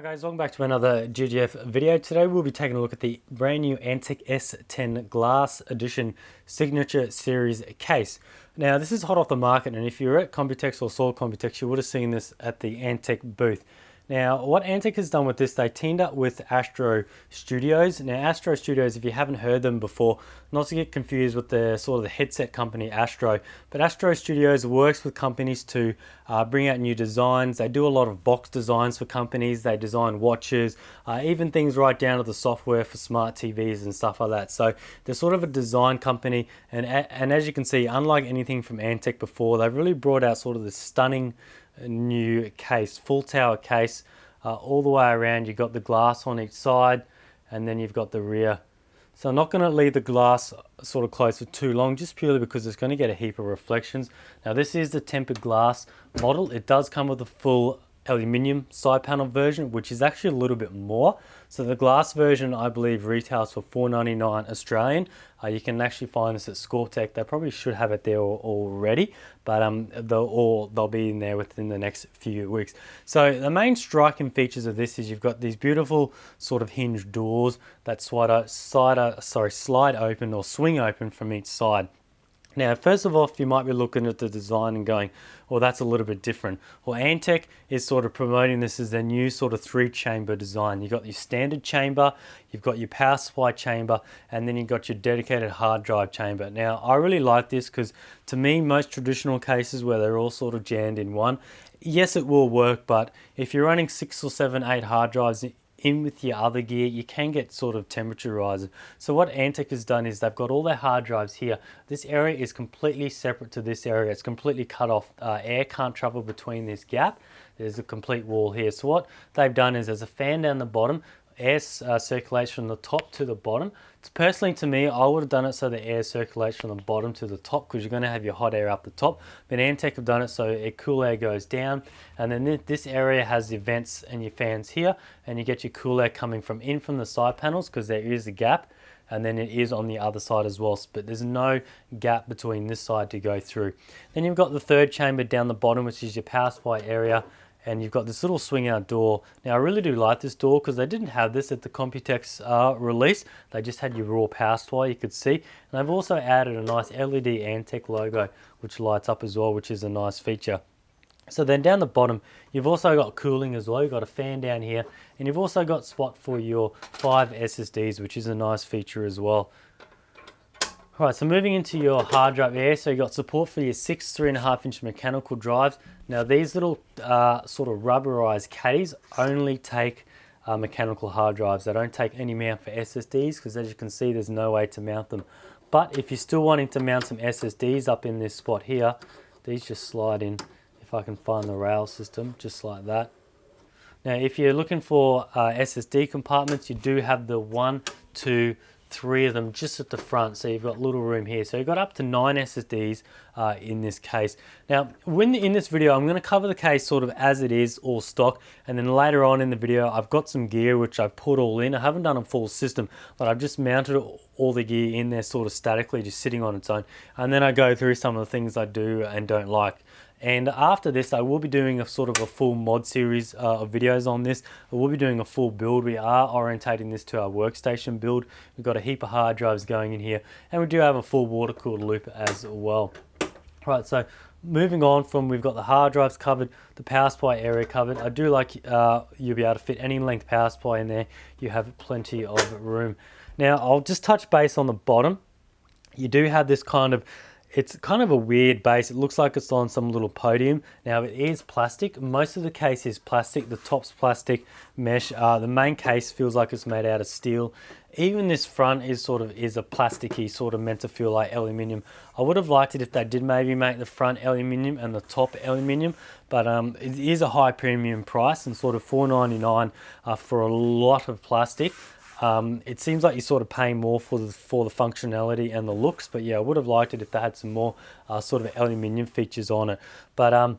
Hi guys, welcome back to another GGF video. Today we'll be taking a look at the brand new Antec S10 Glass Edition Signature Series case. Now this is hot off the market, and if you're at Computex or saw Computex, you would have seen this at the Antec booth. Now what Antec has done with this, they teamed up with Astro Studios. Now Astro Studios, if you haven't heard them before, not to get confused with the sort of the headset company Astro, but Astro Studios works with companies to bring out new designs. They do a lot of box designs for companies. They design watches, even things right down to the software for smart TVs and stuff like that. So they're sort of a design company, and as you can see, unlike anything from Antec before, they've really brought out sort of this stunning new case, full tower case, all the way around. You've got the glass on each side, and then you've got the rear. So I'm not going to leave the glass sort of closed for too long, just purely because it's going to get a heap of reflections. Now this is the tempered glass model. It does come with a full aluminium side panel version, which is actually a little bit more. So the glass version, I believe, retails for $4.99 Australian. You can actually find this at Scortec. They probably should have it there already, but they'll be in there within the next few weeks. So the main striking features of this is you've got these beautiful sort of hinged doors that slide open or swing open from each side. Now, first of all, you might be looking at the design and going, well, that's a little bit different. Well, Antec is sort of promoting this as their new sort of 3-chamber design. You've got your standard chamber, you've got your power supply chamber, and then you've got your dedicated hard drive chamber. Now, I really like this because, to me, most traditional cases where they're all sort of jammed in one, yes, it will work, but if you're running 6 or 7, 8 hard drives in with your other gear, you can get sort of temperature rises. So what Antec has done is they've got all their hard drives here. This area is completely separate to this area. It's completely cut off. Air can't travel between this gap. There's a complete wall here. So what they've done is there's a fan down the bottom. Air circulates from the top to the bottom. Personally, to me, I would have done it so the air circulates from the bottom to the top, because you're going to have your hot air up the top. But Antec have done it so cool air goes down, and then this area has your vents and your fans here, and you get your cool air coming from the side panels, because there is a gap, and then it is on the other side as well, but there's no gap between this side to go through. Then you've got the third chamber down the bottom, which is your power supply area, and you've got this little swing out door. Now I really do like this door because they didn't have this at the Computex release. They just had your raw power supply, you could see. And they've also added a nice LED Antec logo which lights up as well, which is a nice feature. So then down the bottom, you've also got cooling as well. You've got a fan down here, and you've also got spot for your 5 SSDs, which is a nice feature as well. Alright, so moving into your hard drive area, so you've got support for your 6 3.5-inch mechanical drives. Now these little sort of rubberized caddies only take mechanical hard drives. They don't take any mount for SSDs, because as you can see, there's no way to mount them. But if you're still wanting to mount some SSDs up in this spot here, these just slide in, if I can find the rail system, just like that. Now if you're looking for SSD compartments, you do have the 1, 2, 3 of them just at the front, so you've got little room here. So you've got up to 9 SSDs in this case. Now in this video, I'm going to cover the case sort of as it is, all stock, and then later on in the video I've got some gear which I've put all in. I haven't done a full system, but I've just mounted all the gear in there sort of statically, just sitting on its own, and then I go through some of the things I do and don't like. And after this, I will be doing a sort of a full mod series of videos on this. I will be doing a full build. We are orientating this to our workstation build. We've got a heap of hard drives going in here, and we do have a full water cooled loop as well. Right, so moving on from, we've got the hard drives covered, the power supply area covered. I do like you'll be able to fit any length power supply in there. You have plenty of room. Now I'll just touch base on the bottom. You do have this it's kind of a weird base. It looks like it's on some little podium. Now it is plastic. Most of the case is plastic. The top's plastic mesh. The main case feels like it's made out of steel. Even this front is a plasticky, sort of meant to feel like aluminium. I would have liked it if they did maybe make the front aluminium and the top aluminium, but it is a high premium price, and sort of $4.99 for a lot of plastic. It seems like you're sort of paying more for the functionality and the looks, but yeah, I would have liked it if they had some more sort of aluminium features on it. But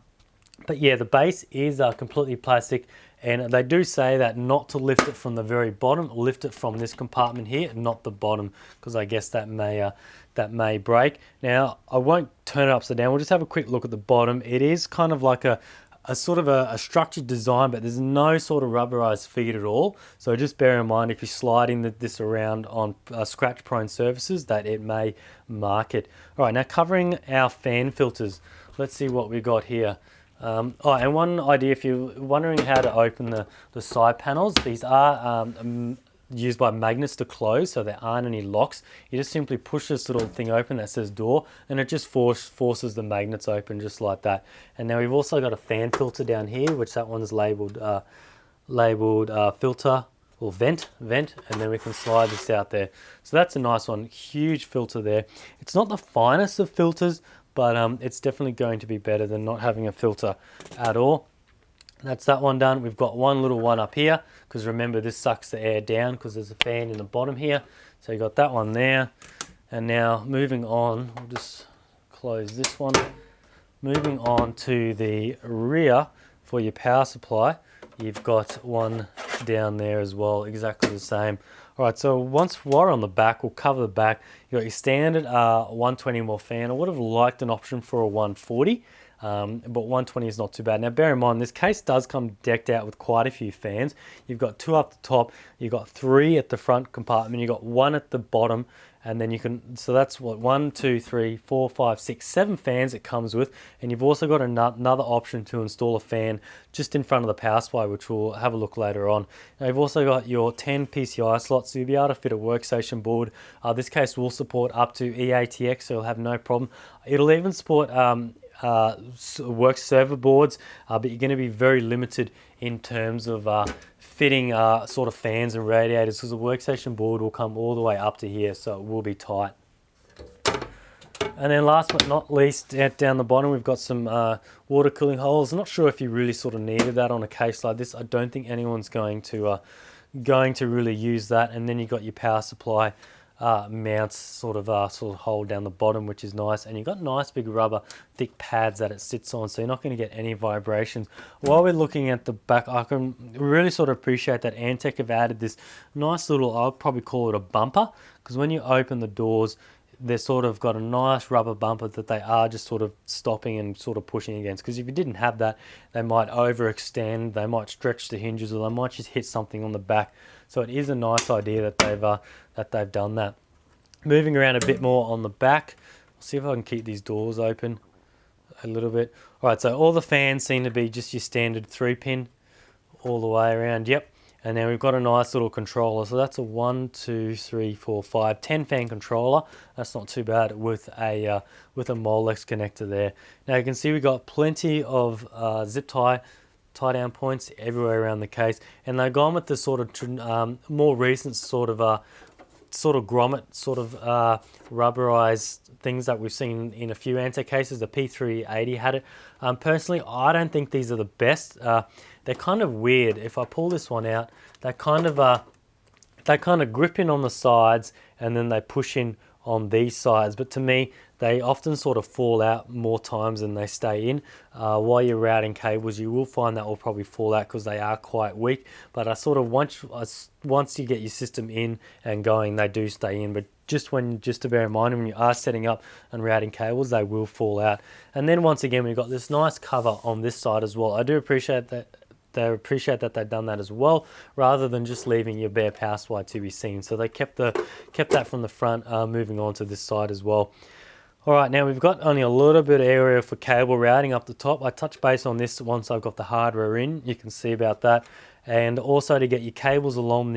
yeah, the base is completely plastic, and they do say that not to lift it from the very bottom, lift it from this compartment here, not the bottom, because I guess that may break. Now I won't turn it upside down. We'll just have a quick look at the bottom. It is kind of like a a sort of a structured design, but there's no sort of rubberized feed at all. So just bear in mind if you're sliding this around on scratch prone surfaces that it may mark it. All right, now covering our fan filters, let's see what we got here. Oh, and one idea, if you're wondering how to open the side panels, these are used by magnets to close, so there aren't any locks. You just simply push this little thing open that says door, and it just forces the magnets open just like that. And now we've also got a fan filter down here, which that one's labeled filter or vent, and then we can slide this out there. So that's a nice one, huge filter there. It's not the finest of filters, but it's definitely going to be better than not having a filter at all. That's that one done. We've got one little one up here, because remember this sucks the air down because there's a fan in the bottom here. So you got that one there. And now moving on, we'll just close this one. Moving on to the rear for your power supply, you've got one down there as well, exactly the same. All right, so once we're on the back, we'll cover the back. You got your standard 120mm fan. I would have liked an option for a 140. But 120 is not too bad. Now bear in mind, this case does come decked out with quite a few fans. You've got 2 up the top, you've got 3 at the front compartment, you've got 1 at the bottom, and then you can, so that's what, 1, 2, 3, 4, 5, 6, 7 fans it comes with. And you've also got another option to install a fan just in front of the power supply, which we'll have a look later on. Now you've also got your 10 PCI slots, so you'll be able to fit a workstation board. This case will support up to EATX, so you'll have no problem. It'll even support work server boards, but you're going to be very limited in terms of fitting sort of fans and radiators, because the workstation board will come all the way up to here, so it will be tight. And then last but not least, down the bottom we've got some water cooling holes. I'm not sure if you really sort of needed that on a case like this. I don't think anyone's going to really use that. And then you've got your power supply mounts sort of hole down the bottom, which is nice, and you've got nice big rubber thick pads that it sits on, so you're not going to get any vibrations. While we're looking at the back, I can really sort of appreciate that Antec have added this nice little, I'll probably call it a bumper, because when you open the doors, they've sort of got a nice rubber bumper that they are just sort of stopping and sort of pushing against, because if you didn't have that, they might overextend, they might stretch the hinges, or they might just hit something on the back. So it is a nice idea that they've done that. Moving around a bit more on the back, I'll see if I can keep these doors open a little bit. All right, so all the fans seem to be just your standard 3-pin all the way around. Yep. And then we've got a nice little controller. So that's a 1, 2, 3, 4, 5, 10 fan controller. That's not too bad with a Molex connector there. Now you can see we've got plenty of zip tie down points everywhere around the case, and they've gone with the sort of more recent sort of grommet rubberized things that we've seen in a few Antec cases. The P380 had it. Personally, I don't think these are the best. They're kind of weird. If I pull this one out, they kind of grip in on the sides and then they push in on these sides. But to me, they often sort of fall out more times than they stay in. While you're routing cables, you will find that will probably fall out because they are quite weak. But once you get your system in and going, they do stay in. But just to bear in mind, when you are setting up and routing cables, they will fall out. And then once again, we've got this nice cover on this side as well. I do appreciate that. They've done that as well, rather than just leaving your bare power supply to be seen. So they kept that from the front, moving on to this side as well. All right, now we've got only a little bit of area for cable routing up the top. I touch base on this once I've got the hardware in. You can see about that. And also to get your cables along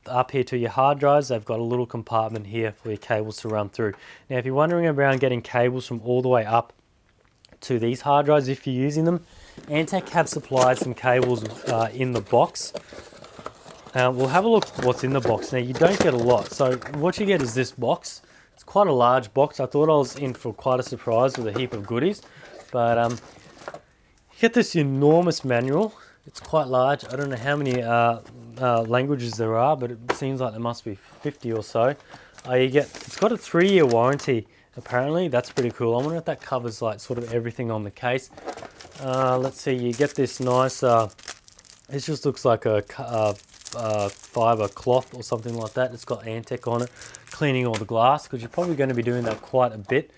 up here to your hard drives, they've got a little compartment here for your cables to run through. Now, if you're wondering around getting cables from all the way up to these hard drives, if you're using them, Antec have supplied some cables in the box. We'll have a look at what's in the box. Now, you don't get a lot. So what you get is this box. It's quite a large box. I thought I was in for quite a surprise with a heap of goodies. But you get this enormous manual. It's quite large. I don't know how many languages there are, but it seems like there must be 50 or so. It's got a 3-year warranty, apparently. That's pretty cool. I wonder if that covers like sort of everything on the case. Let's see, you get this nice, it just looks like a fiber cloth or something like that. It's got Antec on it, cleaning all the glass, because you're probably going to be doing that quite a bit.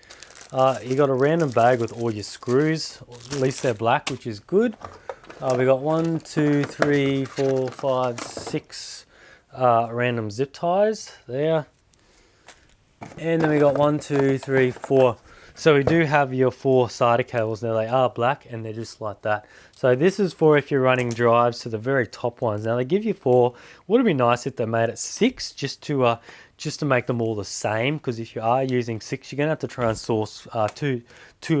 You got a random bag with all your screws, at least they're black, which is good. We got 1, 2, 3, 4, 5, 6 random zip ties there. And then we got 1, 2, 3, 4. So we do have your 4 SATA cables. Now they are black and they're just like that. So this is for if you're running drives to the very top ones. Now they give you 4. Would it be nice if they made it 6 just to make them all the same? Because if you are using 6, you're gonna have to try and source two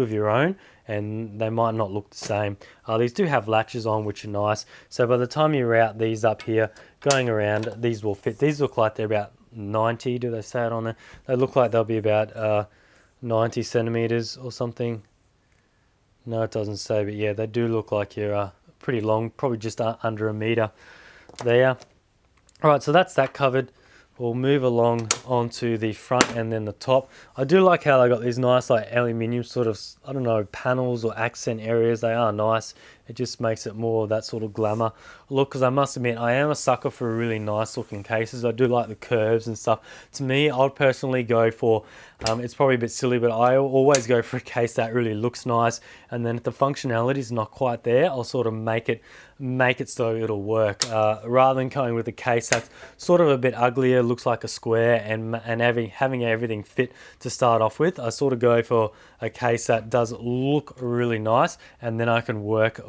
of your own, and they might not look the same. These do have latches on, which are nice. So by the time you route these up here, going around, these will fit. These look like they're about 90. Do they say it on there? They look like they'll be about 90 centimeters or something. No, it doesn't say, but yeah, they do look like you're pretty long, probably just under a meter there. All right, so that's that covered. We'll move along onto the front and then the top. I do like how they got these nice like aluminium sort of, I don't know, panels or accent areas. They are nice. It just makes it more of that sort of glamour look, because I must admit, I am a sucker for really nice looking cases. I do like the curves and stuff. To me, I'd personally go for, it's probably a bit silly, but I always go for a case that really looks nice, and then if the functionality is not quite there, I'll sort of make it so it'll work, rather than going with a case that's sort of a bit uglier, looks like a square, and having everything fit to start off with. I sort of go for a case that does look really nice, and then I can work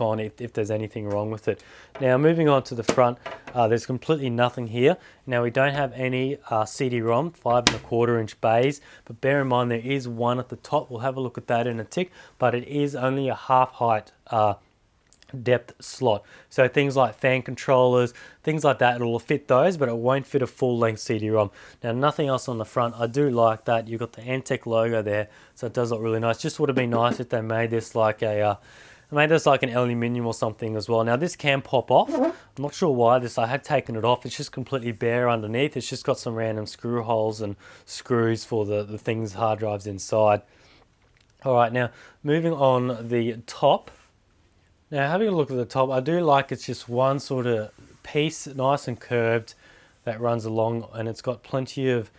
on it if there's anything wrong with it. Now moving on to the front, there's completely nothing here. Now we don't have any CD-ROM 5.25-inch bays, but bear in mind there is one at the top. We'll have a look at that in a tick, but it is only a half height depth slot. So things like fan controllers, things like that, it'll fit those, but it won't fit a full-length CD-ROM. Now nothing else on the front. I do like that you've got the Antec logo there, so it does look really nice. Just would have been nice if they made this like a an aluminium or something as well. Now this can pop off. I'm not sure why I had taken it off. It's just completely bare underneath. It's just got some random screw holes and screws for the things, hard drives inside. All right, now moving on the top. Now having a look at the top, I do like it's just one sort of piece, nice and curved, that runs along, and it's got plenty of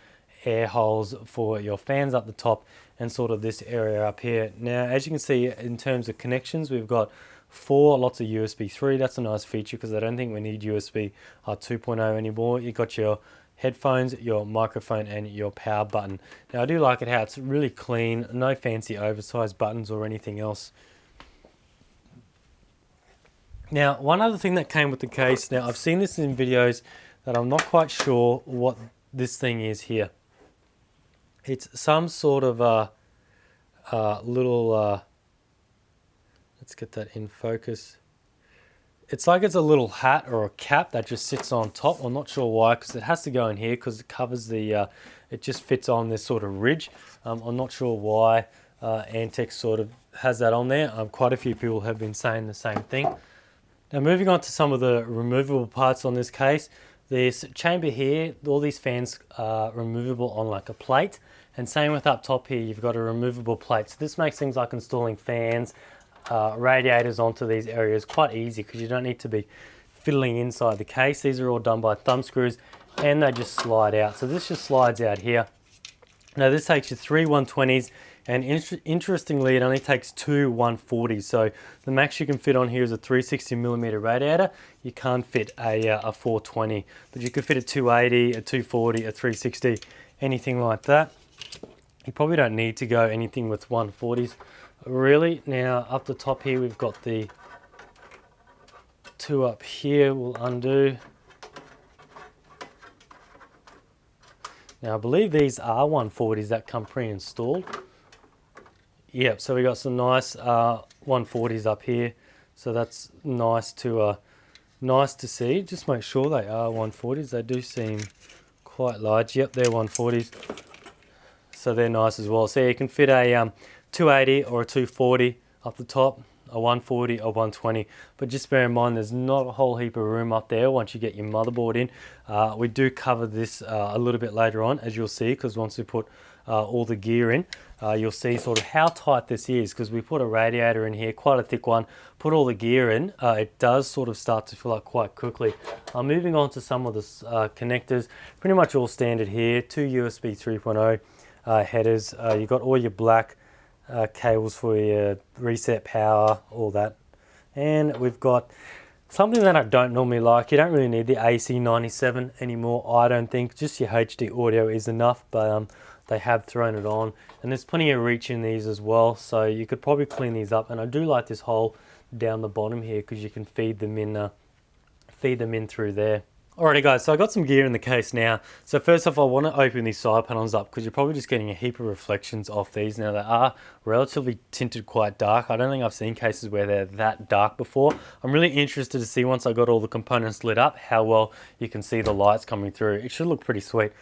air holes for your fans up the top and sort of this area up here. Now as you can see, in terms of connections, we've got 4 lots of USB 3. That's a nice feature because I don't think we need USB 2.0 anymore. You've got your headphones, your microphone, and your power button. Now I do like it how it's really clean, no fancy oversized buttons or anything else. Now, one other thing that came with the case, now I've seen this in videos that I'm not quite sure what this thing is here. It's some sort of little, let's get that in focus. It's like it's a little hat or a cap that just sits on top. I'm not sure why, because it has to go in here because it covers the, it just fits on this sort of ridge. I'm not sure why Antec sort of has that on there. Quite a few people have been saying the same thing. Now moving on to some of the removable parts on this case, this chamber here, all these fans are removable on like a plate, and same with up top here, you've got a removable plate. So this makes things like installing fans, radiators onto these areas quite easy because you don't need to be fiddling inside the case. These are all done by thumb screws and they just slide out. So this just slides out here. Now this takes you 3 120s, and interestingly it only takes 2 140s. So the max you can fit on here is a 360mm radiator. You can't fit a 420, but you could fit a 280, a 240, a 360, anything like that. You probably don't need to go anything with 140s really. Now up the top here we've got the 2 up here. We'll undo. Now I believe these are 140s that come pre-installed. Yep, so we got some nice 140s up here. So that's nice to see. Just make sure they are 140s. They do seem quite large. Yep, they're 140s. So they're nice as well. So you can fit a 280 or a 240 up the top, a 140 or 120, but just bear in mind there's not a whole heap of room up there once you get your motherboard in. We do cover this a little bit later on, as you'll see, because once we put all the gear in, you'll see sort of how tight this is, because we put a radiator in here, quite a thick one, put all the gear in, it does sort of start to fill up quite quickly. Moving on to some of the connectors, pretty much all standard here, 2 USB 3.0, headers. You've got all your black cables for your reset power, all that. And we've got something that I don't normally like. You don't really need the AC97 anymore, I don't think. Just your HD audio is enough, but they have thrown it on. And there's plenty of reach in these as well, so you could probably clean these up. And I do like this hole down the bottom here because you can feed them in through there. Alrighty guys, so I got some gear in the case now. So first off, I want to open these side panels up because you're probably just getting a heap of reflections off these. Now they are relatively tinted quite dark. I don't think I've seen cases where they're that dark before. I'm really interested to see once I got all the components lit up, how well you can see the lights coming through. It should look pretty sweet.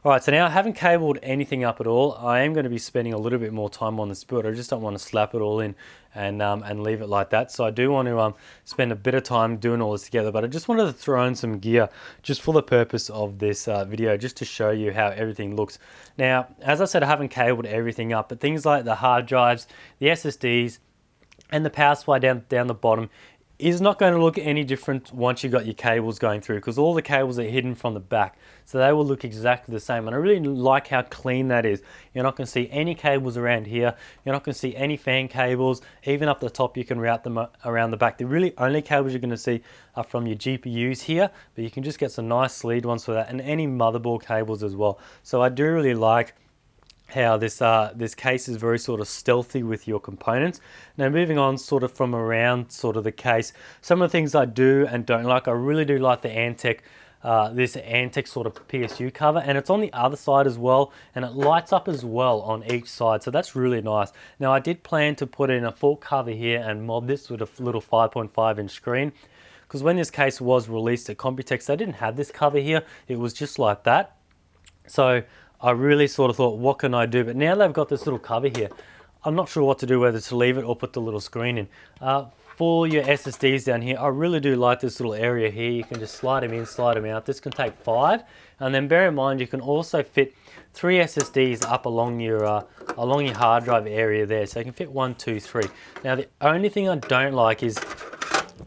Alright, so now I haven't cabled anything up at all. I am going to be spending a little bit more time on this build. I just don't want to slap it all in and leave it like that. So I do want to spend a bit of time doing all this together, but I just wanted to throw in some gear just for the purpose of this video, just to show you how everything looks. Now, as I said, I haven't cabled everything up, but things like the hard drives, the SSDs, and the power supply down the bottom is not going to look any different once you've got your cables going through, because all the cables are hidden from the back, so they will look exactly the same. And I really like how clean that is. You're not going to see any cables around here. You're not going to see any fan cables. Even up the top, you can route them around the back. The really only cables you're going to see are from your GPUs here, but you can just get some nice sleeved ones for that, and any motherboard cables as well. So I do really like how this case is very sort of stealthy with your components. Now moving on sort of from around sort of the case, some of the things I do and don't like, I really do like the Antec, this Antec sort of PSU cover, and it's on the other side as well, and it lights up as well on each side, so that's really nice. Now I did plan to put in a full cover here and mod this with a little 5.5 inch screen, because when this case was released at Computex, they didn't have this cover here. It was just like that. So I really sort of thought, what can I do? But now they've got this little cover here. I'm not sure what to do, whether to leave it or put the little screen in. For your SSDs down here, I really do like this little area here. You can just slide them in, slide them out. This can take 5. And then bear in mind, you can also fit 3 SSDs up along your hard drive area there. So you can fit 1, 2, 3. Now the only thing I don't like is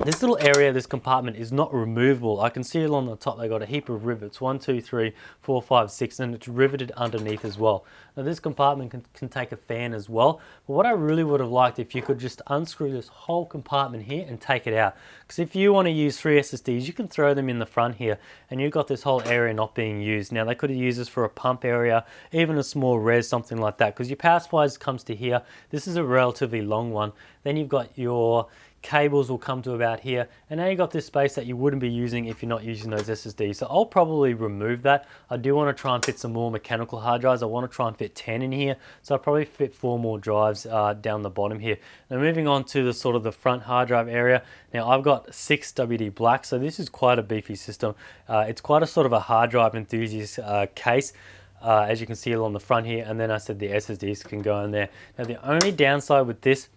this little area, this compartment is not removable. I can see it on the top, they got a heap of rivets, 1, 2, 3, 4, 5, 6, and it's riveted underneath as well. Now this compartment can take a fan as well, but what I really would have liked if you could just unscrew this whole compartment here and take it out. Because if you want to use 3 SSDs, you can throw them in the front here, and you've got this whole area not being used. Now they could have used this for a pump area, even a small res, something like that, because your power supply comes to here. This is a relatively long one. Then you've got your cables will come to about here, and now you've got this space that you wouldn't be using if you're not using those SSDs. So I'll probably remove that. I do want to try and fit some more mechanical hard drives. I want to try and fit 10 in here, so I'll probably fit 4 more drives down the bottom here. Now moving on to the sort of the front hard drive area. Now I've got 6 WD black, so this is quite a beefy system. It's quite a sort of a hard drive enthusiast case. As you can see along the front here, and then I said the SSDs can go in there. Now the only downside with this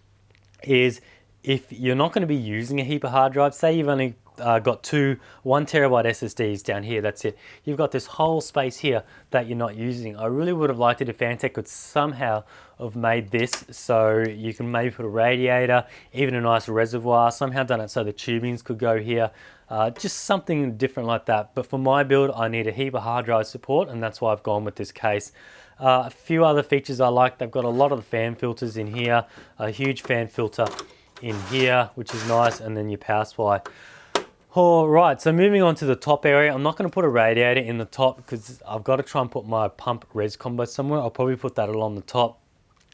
is if you're not going to be using a heap of hard drives, say you've only got 1 terabyte SSDs down here, that's it. You've got this whole space here that you're not using. I really would have liked it if Antec could somehow have made this so you can maybe put a radiator, even a nice reservoir, somehow done it so the tubings could go here. Just something different like that. But for my build, I need a heap of hard drive support, and that's why I've gone with this case. A few other features I like, they've got a lot of the fan filters in here, a huge fan filter in here, which is nice, and then your power supply. All right, so moving on to the top area, I'm not going to put a radiator in the top because I've got to try and put my pump res combo somewhere. I'll probably put that along the top.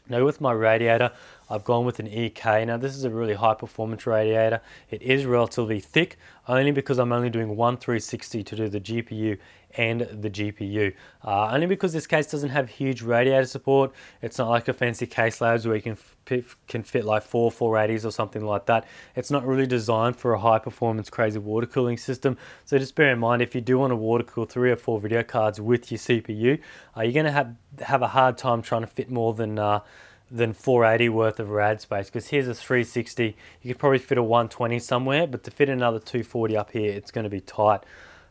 Now with my radiator, I've gone with an EK. Now this is a really high performance radiator. It is relatively thick, only because I'm only doing 1 360 to do the GPU and the GPU. Only because this case doesn't have huge radiator support. It's not like a fancy case labs where you can fit like 480s or something like that. It's not really designed for a high performance crazy water cooling system. So just bear in mind, if you do want to water cool 3 or 4 video cards with your CPU, you're going to have a hard time trying to fit more than 480 worth of rad space, because here's a 360. You could probably fit a 120 somewhere, but to fit another 240 up here, it's going to be tight.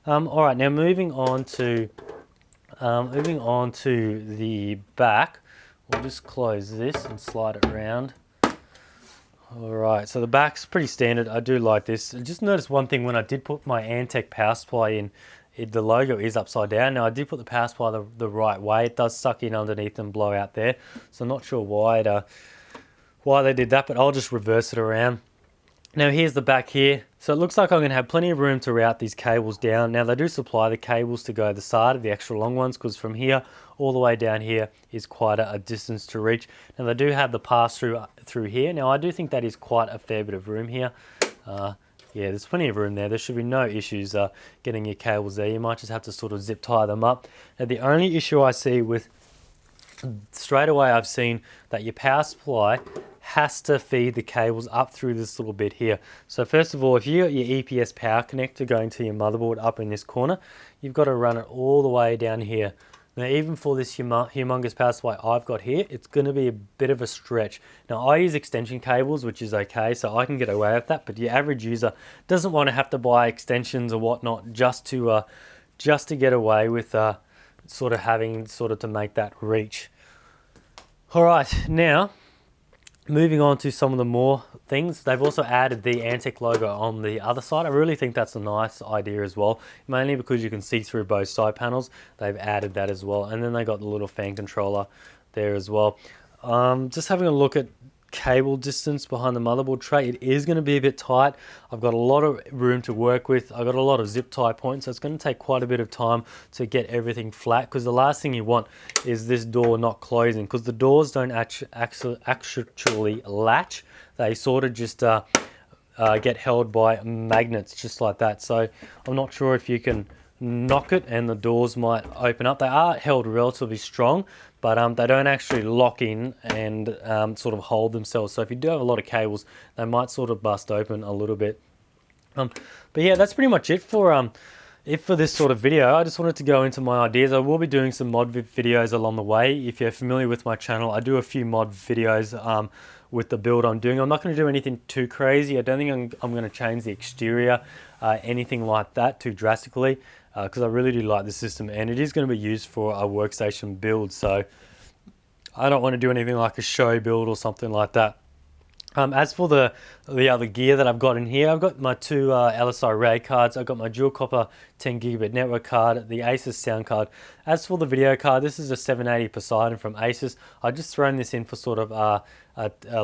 All right, now moving on to the back. We'll just close this and slide it around. All right, so the back's pretty standard. I do like this. I just noticed one thing when I did put my Antec power supply the logo is upside down. Now I did put the power supply the right way. It does suck in underneath and blow out there, so I'm not sure why they did that, but I'll just reverse it around. Now here's the back here. So it looks like I'm going to have plenty of room to route these cables down. Now they do supply the cables to go to the side of the extra long ones, because from here all the way down here is quite a distance to reach. Now they do have the pass through here. Now I do think that is quite a fair bit of room here. Yeah, there's plenty of room there. There should be no issues getting your cables there. You might just have to sort of zip tie them up. Now the only issue I see with, straight away I've seen that your power supply has to feed the cables up through this little bit here. So first of all, if you got your EPS power connector going to your motherboard up in this corner, you've got to run it all the way down here. Now even for this humongous power supply I've got here, it's going to be a bit of a stretch. Now I use extension cables, which is okay, so I can get away with that, but your average user doesn't want to have to buy extensions or whatnot just to get away with sort of having to make that reach. Alright, now moving on to some of the more things, they've also added the Antec logo on the other side. I really think that's a nice idea as well, mainly because you can see through both side panels. They've added that as well, and then they got the little fan controller there as well. Just having a look at cable distance behind the motherboard tray, it is going to be a bit tight. I've got a lot of room to work with. I've got a lot of zip tie points, so it's going to take quite a bit of time to get everything flat, because the last thing you want is this door not closing, because the doors don't actually latch. They sort of just get held by magnets just like that. So I'm not sure if you can knock it and the doors might open up. They are held relatively strong, but they don't actually lock in and sort of hold themselves. So if you do have a lot of cables, they might sort of bust open a little bit. But yeah, that's pretty much it for this sort of video. I just wanted to go into my ideas. I will be doing some mod videos along the way. If you're familiar with my channel, I do a few mod videos with the build I'm doing. I'm not going to do anything too crazy. I don't think I'm going to change the exterior, anything like that too drastically, because I really do like the system, and it is going to be used for a workstation build. So I don't want to do anything like a show build or something like that. As for the other gear that I've got in here, I've got my two LSI RAID cards. I've got my dual copper 10 gigabit network card, the Asus sound card. As for the video card, this is a 780 Poseidon from Asus. I've just thrown this in for sort of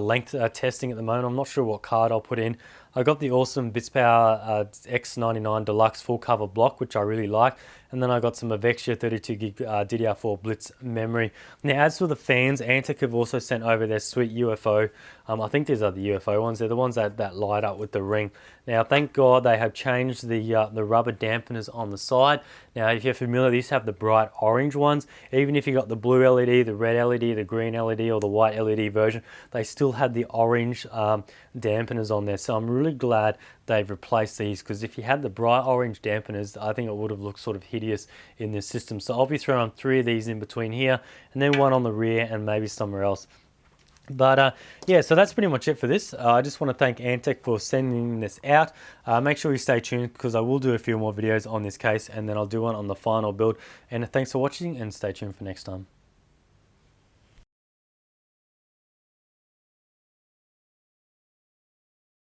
length testing at the moment. I'm not sure what card I'll put in. I got the awesome BitsPower X99 Deluxe full cover block, which I really like. And then I got some Avexia 32 gig DDR4 Blitz memory. Now, as for the fans, Antec have also sent over their sweet UFO. I think these are the UFO ones. They're the ones that light up with the ring. Now, thank God they have changed the rubber dampeners on the side. Now, if you're familiar, these have the bright orange ones. Even if you got the blue LED, the red LED, the green LED, or the white LED version, they still had the orange dampeners on there. So I'm really glad they've replaced these, because if you had the bright orange dampeners, I think it would have looked sort of hideous in this system. So I'll be throwing 3 of these in between here, and then 1 on the rear and maybe somewhere else. But yeah, so that's pretty much it for this. I just want to thank Antec for sending this out. Make sure you stay tuned, because I will do a few more videos on this case, and then I'll do one on the final build. And thanks for watching, and stay tuned for next time.